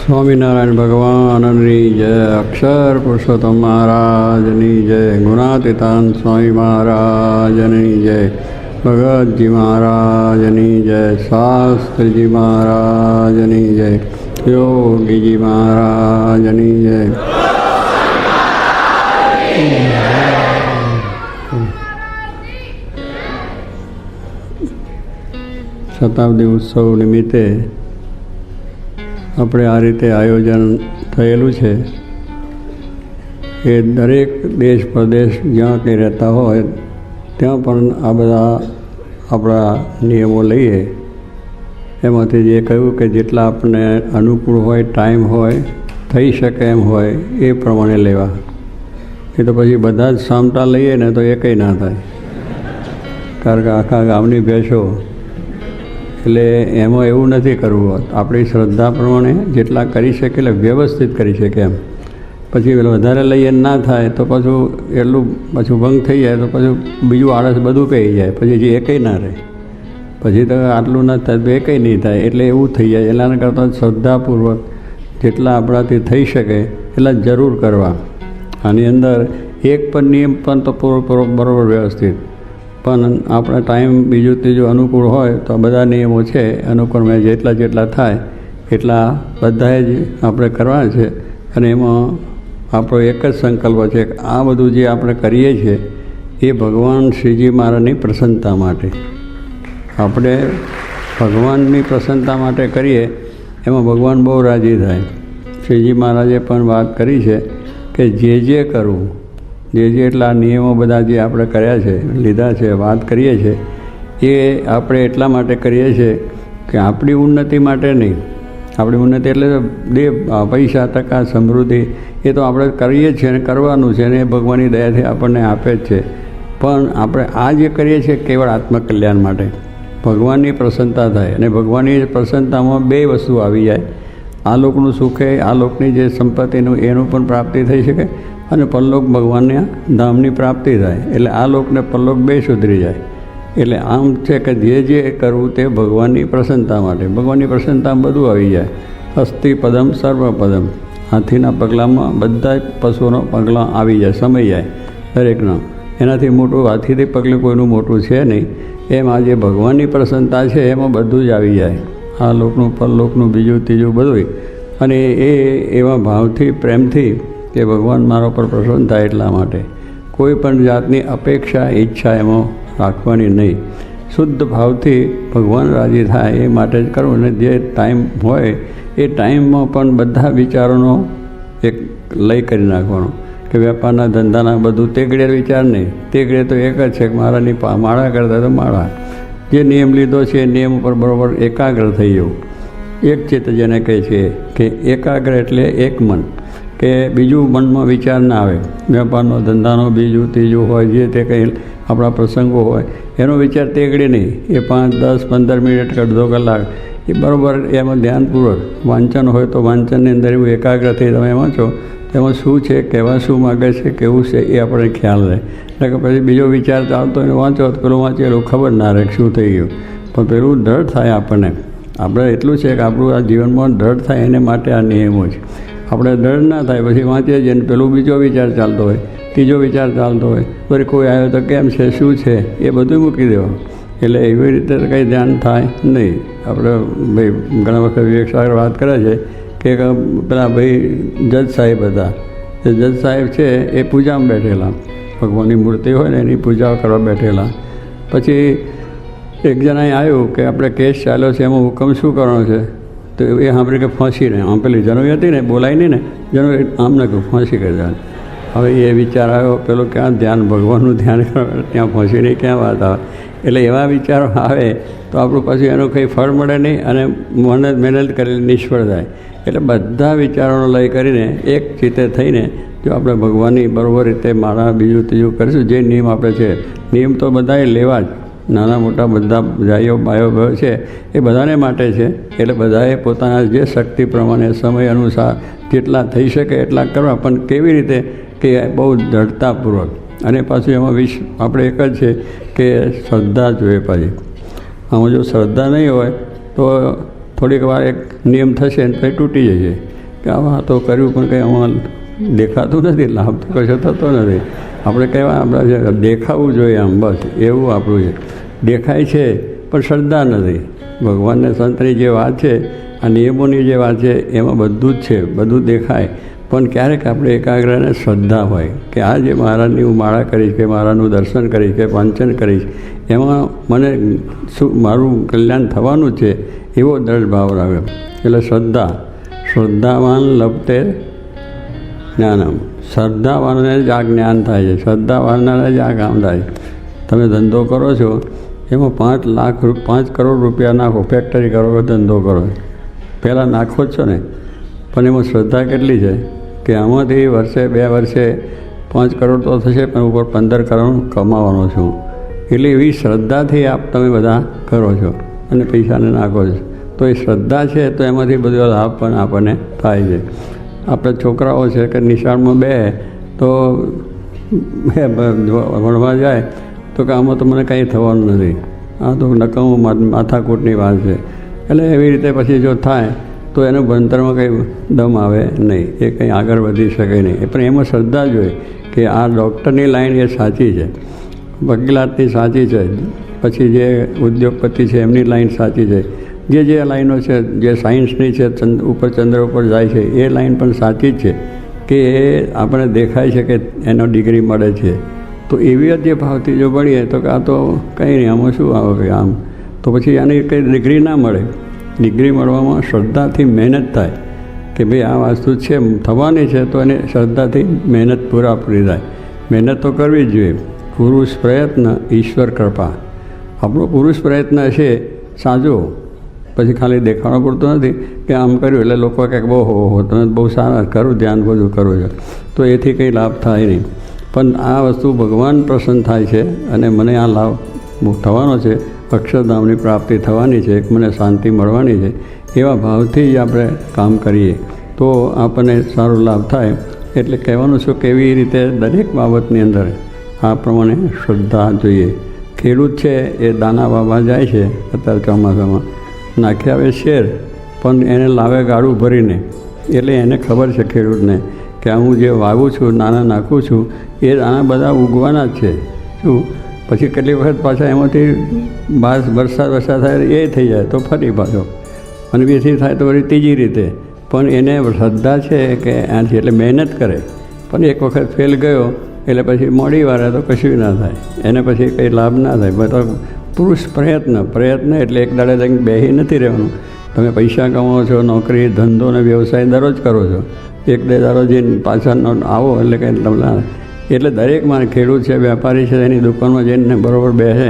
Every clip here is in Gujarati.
સ્વામિનારાયણ ભગવાનની જય, અક્ષર પુરુષોત્તમ મહારાજની જય, ગુણાતીતાન સ્વામી મહારાજની જય, ભગતજી મહારાજની જય, શાસ્ત્રીજી મહારાજની જય, યોગીજી મહારાજની જય. શતાબ્દી ઉત્સવ નિમિત્તે આપણે આ રીતે આયોજન થયેલું છે. એ દરેક દેશ પ્રદેશ જ્યાં કંઈ રહેતા હોય ત્યાં પણ આ બધા આપણા નિયમો લઈએ. એમાંથી જે કહ્યું કે જેટલા આપણને અનુકૂળ હોય, ટાઈમ હોય, થઈ શકે એમ હોય એ પ્રમાણે લેવા. એ તો પછી બધા જ સામટા લઈએ ને તો એ કંઈ ના થાય, કારણ કે આખા ગામની ભેંસો. એટલે એમાં એવું નથી કરવું. આપણી શ્રદ્ધા પ્રમાણે જેટલા કરી શકે એટલે વ્યવસ્થિત કરી શકે એમ. પછી વધારે લઈએ ના થાય તો પાછું ભંગ થઈ જાય તો પાછું બીજું આળસ બધું કહી જાય, પછી જે એ કંઈ ના રહે. પછી તો આટલું ના થાય તો એ કંઈ નહીં થાય. એટલે એવું થઈ જાય. એટલાના કરતાં શ્રદ્ધાપૂર્વક જેટલા આપણાથી થઈ શકે એટલા જરૂર કરવા. આની અંદર એક પણ નિયમ પણ તો બરાબર વ્યવસ્થિત, પણ આપણા ટાઈમ બીજું ત્રીજું અનુકૂળ હોય તો બધા નિયમો છે અનુકૂળ જેટલા થાય એટલા બધાએ જ આપણે કરવા છે. અને એમાં આપણો એક જ સંકલ્પ છે કે આ બધું જે આપણે કરીએ છીએ એ ભગવાન શ્રીજી મહારાજની પ્રસન્નતા માટે. આપણે ભગવાનની પ્રસન્નતા માટે કરીએ એમાં ભગવાન બહુ રાજી થાય. શ્રીજી મહારાજે પણ વાત કરી છે કે જે કરવું, જે એટલા નિયમો બધા જે આપણે કર્યા છે, લીધા છે, વાત કરીએ છીએ, એ આપણે એટલા માટે કરીએ છીએ કે આપણી ઉન્નતિ માટે નહીં. આપણી ઉન્નતિ એટલે પૈસા, ટકા, સમૃદ્ધિ એ તો આપણે કરીએ છીએ અને કરવાનું છે, અને એ ભગવાનની દયાથી આપણને આપે જ છે. પણ આપણે આ જે કરીએ છીએ કેવળ આત્મકલ્યાણ માટે, ભગવાનની પ્રસન્નતા થાય. અને ભગવાનની પ્રસન્નતામાં બે વસ્તુ આવી જાય. આ લોકનું સુખે, આ લોકની જે સંપત્તિનું એનું પણ પ્રાપ્તિ થઈ શકે, અને પરલોક ભગવાનના ધામની પ્રાપ્તિ થાય. એટલે આ લોકને પરલોક બે સુધરી જાય. એટલે આમ છે કે જે કરવું તે ભગવાનની પ્રસન્નતા માટે. ભગવાનની પ્રસન્નતામાં બધું આવી જાય. અસ્થિ પદમ સર્વપદમ. હાથીના પગલામાં બધા પશુઓનો પગલાં આવી જાય, સમય જાય દરેકનો. એનાથી મોટું હાથીથી પગલું કોઈનું મોટું છે નહીં. એમ આ જે ભગવાનની પ્રસન્નતા છે એમાં બધું જ આવી જાય. આ લોકનું, પરલોકનું, બીજું ત્રીજું બધું. અને એ એવા ભાવથી, પ્રેમથી કે ભગવાન મારા પર પ્રસન્ન થાય એટલા માટે કોઈ પણ જાતની અપેક્ષા, ઈચ્છા એમાં રાખવાની નહીં. શુદ્ધ ભાવથી ભગવાન રાજી થાય એ માટે જ કરવું. અને જે ટાઈમ હોય એ ટાઈમમાં પણ બધા વિચારોનો એક લય કરી નાખવાનો. કે વેપારના, ધંધાના બધું તે ઘડીએ વિચાર નહીં. તે ઘડીએ તો એક જ છે કે મારાની માળા કરતા તો માળા. જે નિયમ લીધો છે એ નિયમ ઉપર બરાબર એકાગ્ર થઈ જવું. એક ચિત્ત જેને કહે છે કે એકાગ્ર એટલે એક મન, કે બીજું મનમાં વિચાર ના આવે. વેપારનો, ધંધાનો, બીજું ત્રીજું હોય, જે તે કંઈ આપણા પ્રસંગો હોય એનો વિચાર તે ઘડી નહીં. એ 5, 10, 15 મિનિટ કે અડધો કલાક એ બરાબર એમાં ધ્યાનપૂર્વક વાંચન હોય તો વાંચનની અંદર એવું એકાગ્ર થઈ તમે વાંચો, તેમાં શું છે, કહેવા શું માગે છે, કેવું છે એ આપણે ખ્યાલ રહે. એટલે કે પછી બીજો વિચાર ચાલતો હોય વાંચો તો પેલું વાંચેલું ખબર ના રહે શું થઈ ગયું. પણ પેલું દ્રઢ થાય આપણને. આપણે એટલું છે કે આપણું આ જીવનમાં દ્રઢ થાય એને માટે આ નિયમો છે. આપણે દ્રઢ ના થાય પછી વાંચીએ છીએ ને પેલું બીજો વિચાર ચાલતો હોય, ત્રીજો વિચાર ચાલતો હોય, ફરી કોઈ આવ્યો તો કેમ છે, શું છે, એ બધું મૂકી દેવાનું. એટલે એવી રીતે કંઈ ધ્યાન થાય નહીં. આપણે ભાઈ ઘણા વખત વિવેક સાગર વાત કરે છે કે પેલા ભાઈ જજ સાહેબ હતા. એ જજ સાહેબ છે એ પૂજામાં બેઠેલા, ભગવાનની મૂર્તિ હોય ને એની પૂજા કરવા બેઠેલા. પછી એક જણાએ આવ્યું કે આપણે કેસ ચાલ્યો છે એમાં હુકમ શું કરવાનો છે. તો એ સાંભળી કે ફાંસી ને, આમ પેલી જનોઈ હતી ને બોલાય નહીં ને, જનોઈ આમ ને કહું ફાંસી કરી દેવાની. હવે એ વિચાર આવ્યો, પેલો ક્યાં ધ્યાન, ભગવાનનું ધ્યાન કરો, ત્યાં ફાંસીની ક્યાં વાત આવે. એટલે એવા વિચારો આવે તો આપણું પછી એનું કંઈ ફળ મળે નહીં અને મહેનત કરેલી નિષ્ફળ થાય. એટલે બધા વિચારોનો લય કરીને એક ચિત્તે થઈને જો આપણે ભગવાનની બરાબર રીતે માળા, બીજું ત્રીજું કરીશું. જે નિયમ આપણે છે, નિયમ તો બધાએ લેવા જ, નાના મોટા બધા ભાઈઓ બાયો છે એ બધાને માટે છે. એટલે બધાએ પોતાના જે શક્તિ પ્રમાણે, સમય અનુસાર જેટલા થઈ શકે એટલા કરવા. પણ કેવી રીતે કે બહુ દ્રઢતાપૂર્વક. અને પાછું એમાં આપણે એક જ છે કે શ્રદ્ધા જોઈએ. પાછી આમાં જો શ્રદ્ધા નહીં હોય તો થોડીક વાર એક નિયમ થશે ને પછી તૂટી જશે. કે આવા તો કર્યું પણ કંઈ આમાં દેખાતું નથી, લાભ તો કશો થતો નથી. આપણે કહેવા આપણા દેખાવું જોઈએ આમ, બસ એવું આપણું છે. દેખાય છે પણ શ્રદ્ધા નથી. ભગવાનને સંતની જે વાત છે, આ નિયમોની જે વાત છે, એમાં બધું જ છે, બધું દેખાય. પણ ક્યારેક આપણે એકાગ્ર અને શ્રદ્ધા હોય કે આ જે મહારાજની હું માળા કરીશ, કે મહારાજનું દર્શન કરીશ, કે વાંચન કરીશ, એમાં મને શું મારું કલ્યાણ થવાનું છે, એવો દ્રઢ ભાવ આવે. એટલે શ્રદ્ધાવાન લભતે જ્ઞાનમ. શ્રદ્ધાવાનને જ આ જ્ઞાન થાય છે, શ્રદ્ધાવાનને જ આ કામ થાય છે. તમે ધંધો કરો છો, એમાં 5 કરોડ રૂપિયા નાખો, ફેક્ટરી કરો, ધંધો કરો, પહેલાં નાખો જ છો ને, પણ એમાં શ્રદ્ધા કેટલી છે કે આમાંથી વર્ષે 2 વર્ષે 5 કરોડ તો થશે, પણ ઉપર 15 કરોડ કમાવાનો છું. એટલે એવી શ્રદ્ધાથી તમે બધા કરો છો અને પૈસાને નાખો છો. તો એ શ્રદ્ધા છે, તો એમાંથી બધો લાભ પણ આપણને થાય છે. આપણે છોકરાઓ છે કે નિશાળમાં બે તો ભણવા જાય તો કે આમાં તો મને કંઈ થવાનું નથી, આ તો નકામું માથાકૂટની વાત છે. એટલે એવી રીતે પછી જો થાય તો એનું ભણતરમાં કંઈ દમ આવે નહીં, એ કંઈ આગળ વધી શકે નહીં. પણ એમાં શ્રદ્ધા જોઈએ કે આ ડૉક્ટરની લાઈન એ સાચી છે, વકીલાતની સાચી છે, પછી જે ઉદ્યોગપતિ છે એમની લાઈન સાચી છે, જે લાઈનો છે, જે સાયન્સની છે, ચંદ્ર ઉપર જાય છે, એ લાઈન પણ સાચી જ છે કે એ આપણે દેખાય છે કે એનો ડિગ્રી મળે છે. તો એવી જ જે ભાવથી જો ભણીએ તો કે આ તો કંઈ નહીં, આમાં શું આવે આમ, તો પછી આની કંઈ ડિગ્રી ના મળે. ડિગ્રી મળવામાં શ્રદ્ધાથી મહેનત થાય કે ભાઈ આ વસ્તુ છે થવાની છે, તો એને શ્રદ્ધાથી મહેનત પૂરી થાય. મહેનત તો કરવી જ જોઈએ. પુરુષ પ્રયત્ન ઈશ્વર કૃપા. આપણો પુરુષ પ્રયત્ન છે સાચો, પછી ખાલી દેખાડો પડતો નથી કે આમ કર્યું એટલે લોકો કંઈક બહુ તમે બહુ સારા કરું, ધ્યાન બધું કરો છો, તો એથી કંઈ લાભ થાય નહીં. પણ આ વસ્તુ ભગવાન પ્રસન્ન થાય છે અને મને આ લાભ થવાનો છે, અક્ષરધામની પ્રાપ્તિ થવાની છે, મને શાંતિ મળવાની છે, એવા ભાવથી જ આપણે કામ કરીએ તો આપણને સારો લાભ થાય. એટલે કહેવાનું છું કે એવી રીતે દરેક બાબતની અંદર આ પ્રમાણે શ્રદ્ધા જોઈએ. ખેડૂત છે એ દાના વાવવા જાય છે, અત્યારે ચોમાસામાં નાખી આવે શેર, પણ એને લાવે ગાડું ભરીને. એટલે એને ખબર છે ખેડૂતને કે હું જે વાવું છું, નાના નાખું છું, એ દાણા બધા ઉગવાના જ છે. શું પછી કેટલી વખત પાછા એમાંથી વરસાદ થાય એ થઈ જાય તો ફરી પાછો, અને બેથી થાય તો વળી ત્રીજી રીતે. પણ એને શ્રદ્ધા છે કે આથી એટલે મહેનત કરે, પણ એક વખત ફેલ ગયો એટલે પછી મોડી વારે તો કશું ના થાય, એને પછી કંઈ લાભ ના થાય. બધા પુરુષ પ્રયત્ન એટલે એક દાડે લઈને બેસી નથી રહેવાનું. તમે પૈસા કમાવો છો, નોકરી ધંધો અને વ્યવસાય દરરોજ કરો છો, 1-2 દાડો જઈને પાછા આવો એટલે કંઈ તમને. એટલે દરેક ખેડૂત છે, વેપારી છે, એની દુકાનમાં જઈને બરાબર બેસે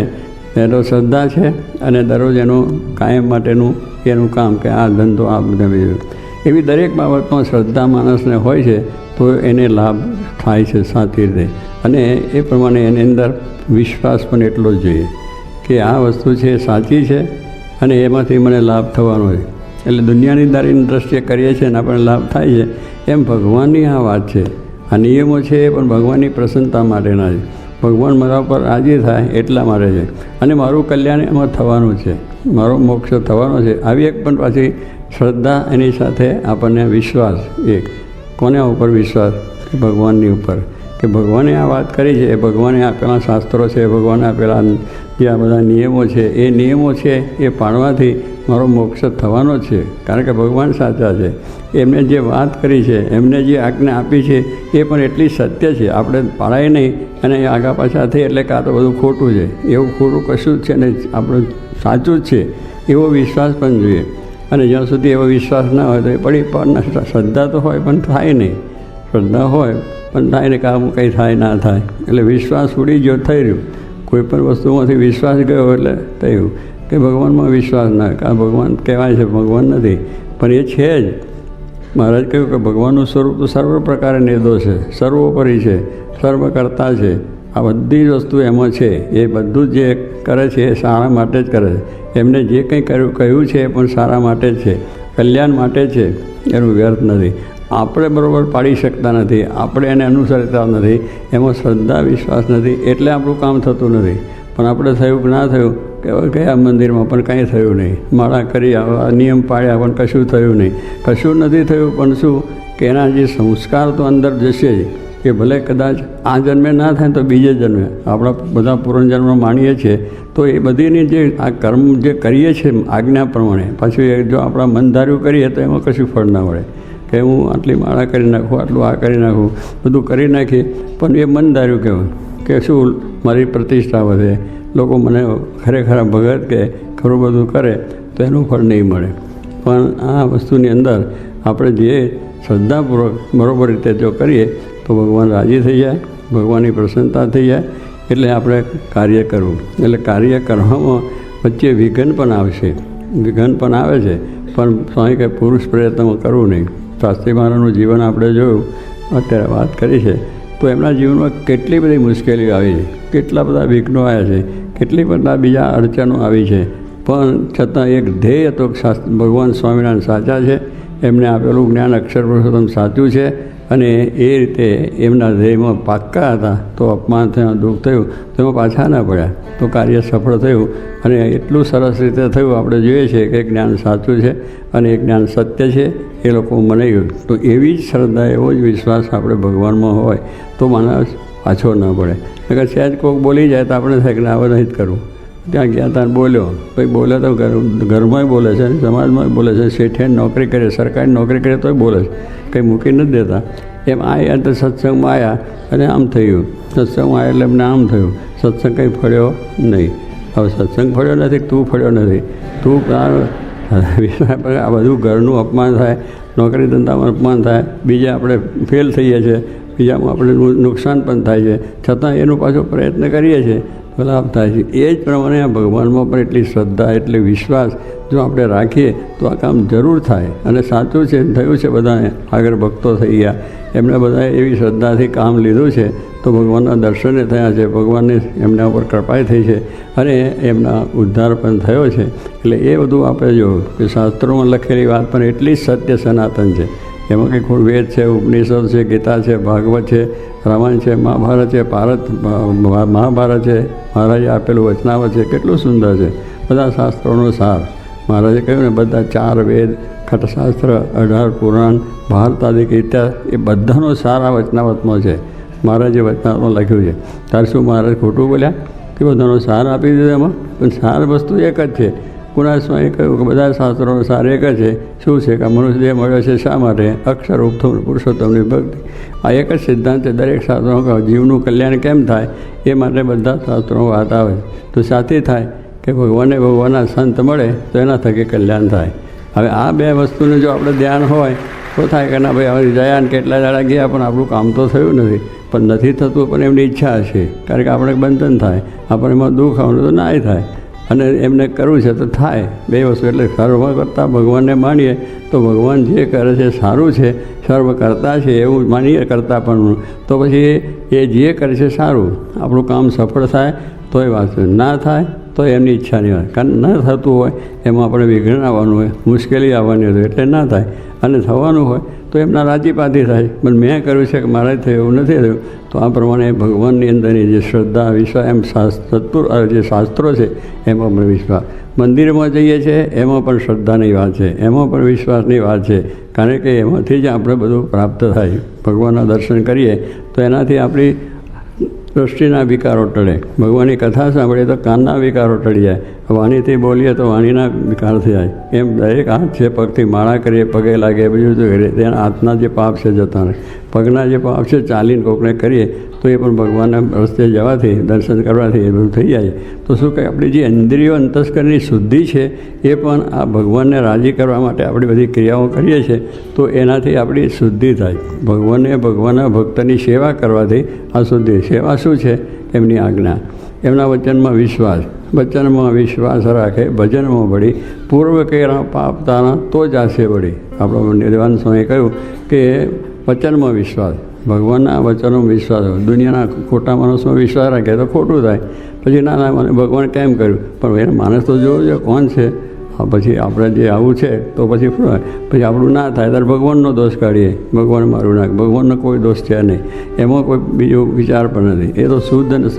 એનો શ્રદ્ધા છે, અને દરરોજ એનું કાયમ માટેનું એનું કામ કે આ ધંધો આ બધા બીજું. એવી દરેક બાબતમાં શ્રદ્ધા માણસને હોય છે તો એને લાભ થાય છે સાચી રીતે. અને એ પ્રમાણે એની અંદર વિશ્વાસ પણ એટલો જ જોઈએ કે આ વસ્તુ છે સાચી છે અને એમાંથી મને લાભ થવાનો છે. એટલે દુનિયાની દારીની દ્રષ્ટિએ કરીએ છીએ અને આપણને લાભ થાય છે, એમ ભગવાનની આ વાત છે. આ નિયમો છે એ પણ ભગવાનની પ્રસન્નતા માટેના છે. ભગવાન મારા ઉપર રાજી થાય એટલા માટે છે, અને મારું કલ્યાણ એમાં થવાનું છે, મારો મોક્ષ થવાનો છે. આવી એક પણ પાછી શ્રદ્ધા, એની સાથે આપણને વિશ્વાસ. એક કોના ઉપર વિશ્વાસ? કે ભગવાનની ઉપર, કે ભગવાને આ વાત કરી છે, એ ભગવાને આપેલા શાસ્ત્રો છે, ભગવાને આપેલા જે આ બધા નિયમો છે, એ નિયમો છે એ પાળવાથી મારો મોક્ષ થવાનો છે. કારણ કે ભગવાન સાચા છે. એમને જે વાત કરી છે, એમને જે આજ્ઞા આપી છે, એ પણ એટલી સત્ય છે. આપણે પાળાય નહીં અને આગા પાછા થઈ એટલે કે આ તો બધું ખોટું છે, એવું ખોટું કશું જ છે ને, આપણું સાચું જ છે એવો વિશ્વાસ પણ જોઈએ. અને જ્યાં સુધી એવો વિશ્વાસ ના હોય તો એ પડી પણ શ્રદ્ધા તો હોય પણ થાય નહીં, શ્રદ્ધા હોય પણ થાય ને કામ કંઈ થાય ના થાય. એટલે વિશ્વાસ ઉડી ગયો, થઈ રહ્યું. કોઈ પણ વસ્તુમાંથી વિશ્વાસ ગયો એટલે થયું કે ભગવાનમાં વિશ્વાસ ના, આ ભગવાન કહેવાય છે, ભગવાન નથી પણ એ છે જ. મહારાજ કહ્યું કે ભગવાનનું સ્વરૂપ તો સર્વ પ્રકારે નિર્દોષ છે, સર્વોપરી છે, સર્વકર્તા છે. આ બધી જ વસ્તુ એમાં છે. એ બધું જ જે કરે છે એ સારા માટે જ કરે છે. એમને જે કંઈ કહ્યું છે એ પણ સારા માટે જ છે, કલ્યાણ માટે છે, એનું વ્યર્થ નથી. આપણે બરાબર પાડી શકતા નથી, આપણે એને અનુસરતા નથી, એમાં શ્રદ્ધા વિશ્વાસ નથી, એટલે આપણું કામ થતું નથી. પણ આપણે થયું કે ના થયું કયા મંદિરમાં પણ કાંઈ થયું નહીં, માળા કરી આવા નિયમ પાડ્યા પણ કશું થયું નહીં. કશું નથી થયું, પણ શું કે એના જે સંસ્કાર તો અંદર જશે જ, કે ભલે કદાચ આ જન્મે ના થાય તો બીજે જન્મે આપણા બધા પૂર્વજન્મ માણીએ છીએ, તો એ બધીની જે આ કર્મ જે કરીએ છીએ આજ્ઞા પ્રમાણે, પાછું એ જો આપણા મન ધાર્યું કરીએ તો એમાં કશું ફળ ના મળે. કે હું આટલી માળા કરી નાખું, આટલું આ કરી નાખું, બધું કરી નાખીએ, પણ એ મન ધાર્યું કહેવાય કે શું મારી પ્રતિષ્ઠા વધે, લોકો મને ખરેખર ભગત કે ખરું બધું કરે તો એનું ફળ નહીં મળે. પણ આ વસ્તુની અંદર આપણે જે શ્રદ્ધાપૂર્વક બરાબર રીતે જો કરીએ તો ભગવાન રાજી થઈ જાય, ભગવાનની પ્રસન્નતા થઈ જાય. એટલે આપણે કાર્ય કરવું, એટલે કાર્ય કરવામાં વચ્ચે વિઘ્ન પણ આવશે, વિઘ્ન પણ આવે છે, પણ સ્વામી કંઈ પુરુષ પ્રયત્ન કરવું નહીં. શાસ્ત્રી મહારાજનું જીવન આપણે જોયું, અત્યારે વાત કરી છે, તો એમના જીવનમાં કેટલી બધી મુશ્કેલીઓ આવી છે, કેટલા બધા વિઘ્નો આવ્યા છે, કેટલી બધા બીજા અડચણો આવી છે, પણ છતાં એક ધ્યેય હતો કે ભગવાન સ્વામિનારાયણ સાચા છે, એમને આપેલું જ્ઞાન અક્ષર પુરુષોત્તમ સાચું છે, અને એ રીતે એમના ધ્યેયમાં પાક્કા હતા. તો અપમાન થયું, દુઃખ થયું, તેમાં પાછા ના પડ્યા, તો કાર્ય સફળ થયું. અને એટલું સરસ રીતે થયું, આપણે જોઈએ છીએ કે જ્ઞાન સાચું છે અને એ જ્ઞાન સત્ય છે, એ લોકો મનાયું. તો એવી જ શ્રદ્ધા, એવો જ વિશ્વાસ આપણે ભગવાનમાં હોય તો માણસ પાછો ન પડે. નકર સહેજ કોઈક બોલી જાય તો આપણે થાય કે ના, હવે નહીં જ કરવું. ત્યાં ગયા ત્યાં બોલ્યો, કંઈ બોલે તો ઘરમાં બોલે છે, સમાજમાં બોલે છે, શેઠે નોકરી કરે, સરકારી નોકરી કરે તોય બોલે છે, કંઈ મૂકી નથી દેતા. એમ આવ્યા તો સત્સંગમાં આવ્યા અને આમ થયું, સત્સંગમાં આવ્યા એટલે એમને આમ થયું, સત્સંગ કંઈ ફળ્યો નહીં. હવે સત્સંગ ફળ્યો નથી, તું ફળ્યો નથી, તું આ બધું ઘરનું અપમાન થાય, નોકરી ધંધામાં અપમાન થાય, બીજા આપણે ફેલ થઈએ છીએ, બીજામાં આપણે નુકસાન પણ થાય છે, છતાં એનો પાછો પ્રયત્ન કરીએ છીએ, લાભ થાય છે. એ જ પ્રમાણે આ ભગવાનમાં પણ એટલી શ્રદ્ધા, એટલે વિશ્વાસ જો આપણે રાખીએ તો આ કામ જરૂર થાય. અને સાચું છે, થયું છે, બધાને આગળ ભક્તો થઈ ગયા, એમણે બધાએ એવી શ્રદ્ધાથી કામ લીધું છે, તો ભગવાનના દર્શને થયા છે, ભગવાનની એમના ઉપર કૃપાઈ થઈ છે, અને એમના ઉદ્ધાર પણ થયો છે. એટલે એ બધું આપણે જોયું કે શાસ્ત્રોમાં લખેલી વાત પણ એટલી જ સત્ય સનાતન છે. એમાં કંઈ કોઈ વેદ છે, ઉપનિષદ છે, ગીતા છે, ભાગવત છે, રામાયણ છે, મહાભારત છે, મહાભારત છે, મહારાજે આપેલું વચનાવત છે, કેટલું સુંદર છે. બધા શાસ્ત્રોનો સાર મહારાજે કહ્યું ને, બધા 4 વેદ, ખટશાસ્ત્ર, 18 પુરાણ, ભારતાદિક ઇતિહાસ, એ બધાનો સાર આ વચનાવતમાં છે. મહારાજે વચનાવતમાં લખ્યું છે. ત્યારે શું મહારાજ ખોટું બોલ્યા કે બધાનો સાર આપી દીધો? એમાં પણ સાર વસ્તુ એક જ છે. કુણાસ્વામીએ કહ્યું કે બધા શાસ્ત્રોનો સાર એક જ છે. શું છે કે મનુષ્ય દેહ મળ્યો છે શા માટે? અક્ષર ઉપથમ પુરુષોત્તમની ભક્તિ. આ એક જ સિદ્ધાંત છે દરેક શાસ્ત્રોમાં. જીવનું કલ્યાણ કેમ થાય એ માટે બધા શાસ્ત્રોમાં વાત આવે. તો સાથે થાય કે ભગવાનના સંત મળે તો એના થકી કલ્યાણ થાય. હવે આ બે વસ્તુનું જો આપણે ધ્યાન હોય તો થાય કે ના ભાઈ હવે જયા ને કેટલા દાડા ગયા પણ આપણું કામ તો થયું નથી. પણ નથી થતું પણ એમની ઈચ્છા હશે, કારણ કે આપણે બંધન થાય, આપણે એમાં દુઃખ આવવાનું તો નાય થાય, અને એમને કરવું છે તો થાય. બે વસ્તુ એટલે સર્વ કરતાં ભગવાનને માનીએ તો ભગવાન જે કરે છે સારું છે, સર્વ કરતા છે એવું માનીએ કરતાં પણ, તો પછી એ જે કરે છે સારું, આપણું કામ સફળ થાય તો એ વાત, ના થાય તો એમની ઈચ્છા નહીં હોય. કારણ ન થતું હોય એમાં આપણે વિઘ્ન આવવાનું હોય, મુશ્કેલી આવવાની હોય, એટલે ના થાય. અને થવાનું હોય તો એમના રાજીપાથી થાય. પણ મેં કર્યું છે કે મારે થયું એવું નથી થયું. તો આ પ્રમાણે ભગવાનની અંદરની જે શ્રદ્ધા, વિશ્વાસ, એમ જે શાસ્ત્રો છે એમાં પણ વિશ્વાસ. મંદિરમાં જઈએ છીએ એમાં પણ શ્રદ્ધાની વાત છે, એમાં પણ વિશ્વાસની વાત છે. કારણ કે એમાંથી જ આપણે બધું પ્રાપ્ત થાય. ભગવાનના દર્શન કરીએ તો એનાથી આપણી દૃષ્ટિના વિકારો ટળે. ભગવાનની કથા સાંભળીએ તો કાનના વિકારો ટળી જાય. વાણીથી બોલીએ તો વાણીના વિકાર થઈ જાય. એમ દરેક હાથ છે, પગથી માળા કરીએ, પગે લાગે, બીજું તો કરીએ, તેના હાથના જે પાપ છે જતા રહે. પગના જે પાપ છે ચાલીને કોકને કરીએ તો એ પણ ભગવાનના રસ્તે જવાથી, દર્શન કરવાથી એ બધું થઈ જાય. તો શું કહે, આપણી જે ઇન્દ્રિયો અંતસ્કરની શુદ્ધિ છે એ પણ આ ભગવાનને રાજી કરવા માટે આપણે બધી ક્રિયાઓ કરીએ છીએ તો એનાથી આપણી શુદ્ધિ થાય. ભગવાનના ભક્તની સેવા કરવાથી આ શુદ્ધિ. સેવા શું છે? એમની આજ્ઞા, એમના વચનમાં વિશ્વાસ. વચનમાં વિશ્વાસ રાખે, ભજનમાં વળી, પૂર્વ કર્યા પાપ તારા તો જ આશે વળી. આપણો નિર્વાણ સ્વામીએ કહ્યું કે વચનમાં વિશ્વાસ, ભગવાનના વચનોમાં વિશ્વાસ હોય. દુનિયાના ખોટા માણસમાં વિશ્વાસ રાખે તો ખોટું થાય. પછી ના મને ભગવાન કેમ કર્યું? પણ એને માણસ તો જોવો જોઈએ કોણ છે. પછી આપણે જે આવું છે તો પછી પછી આપણું ના થાય ત્યારે ભગવાનનો દોષ કાઢીએ, ભગવાન મારું નાખ. ભગવાનનો કોઈ દોષ છે નહીં, એમાં કોઈ બીજો વિચાર પણ નથી. એ તો શુદ્ધ અને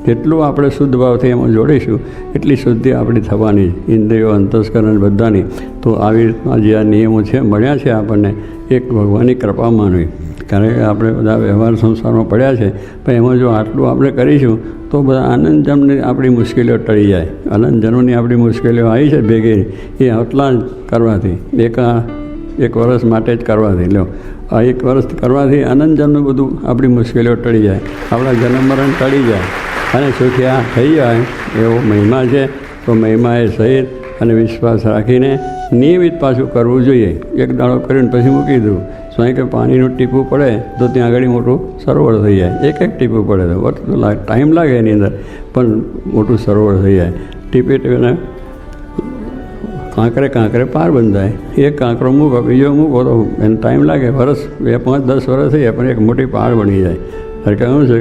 જેટલું આપણે શુદ્ધ ભાવથી એમાં જોડીશું એટલી શુદ્ધિ આપણી થવાની, ઇન્દ્રિયો અંતસ્કરણ બધાની. તો આવી રીતના જે આ નિયમો છે મળ્યા છે આપણને, એક ભગવાનની કૃપા માનવી. કારણ કે આપણે બધા વ્યવહાર સંસારમાં પડ્યા છે, પણ એમાં જો આટલું આપણે કરીશું તો બધા આનંદ જન્મની આપણી મુશ્કેલીઓ ટળી જાય. આનંદ જન્મની આપણી મુશ્કેલીઓ આવી છે ભેગી, એ આટલા જ કરવાથી, એક વર્ષ માટે જ કરવાથી, લો આ એક વર્ષ કરવાથી આનંદ જન્મ બધું આપણી મુશ્કેલીઓ ટળી જાય, આપણા જન્મ મરણ ટળી જાય અને સુખિયા થઈ જાય. એવો મહિમા છે. તો મહિમાએ સહિત અને વિશ્વાસ રાખીને નિયમિત પાછું કરવું જોઈએ. એક દાડો કરીને પછી મૂકી દઉં. સ્વાય કે પાણીનું ટીપું પડે તો ત્યાં આગળ મોટું સરોવર થઈ જાય. એક ટીપું પડે તો વર્ષ ટાઈમ લાગે એની અંદર, પણ મોટું સરોવર થઈ જાય. ટીપે ટીપેને કાંકરે પાર બંધાય. એક કાંકરો મૂકો, બીજો મૂકો તો એને ટાઈમ લાગે, વર્ષ 2, 5, 10 વર્ષ થઈ જાય, પણ એક મોટી પહાડ બની જાય. કારણ કે શું છે,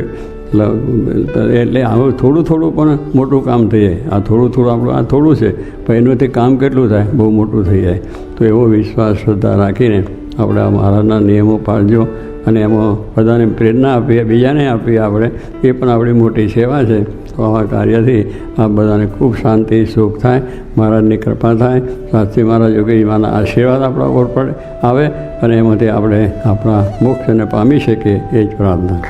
એટલે આવું થોડું પણ મોટું કામ થઈ જાય. આ થોડું આપણું આ થોડું છે, પણ એનાથી કામ કેટલું થાય, બહુ મોટું થઈ જાય. તો એવો વિશ્વાસ શ્રદ્ધા રાખીને આપણે આ મહારાજના નિયમો પાળજો અને એમાં બધાને પ્રેરણા આપીએ, બીજાને આપીએ. આપણે એ પણ આપણી મોટી સેવા છે. તો આવા કાર્યથી આ બધાને ખૂબ શાંતિ સુખ થાય, મહારાજની કૃપા થાય, શાસ્ત્રી મહારાજ યોગીજીમાંના આશીર્વાદ આપણા ઉપર આવે અને એમાંથી આપણે આપણા મોક્ષને પામી શકીએ, એ જ પ્રાર્થના.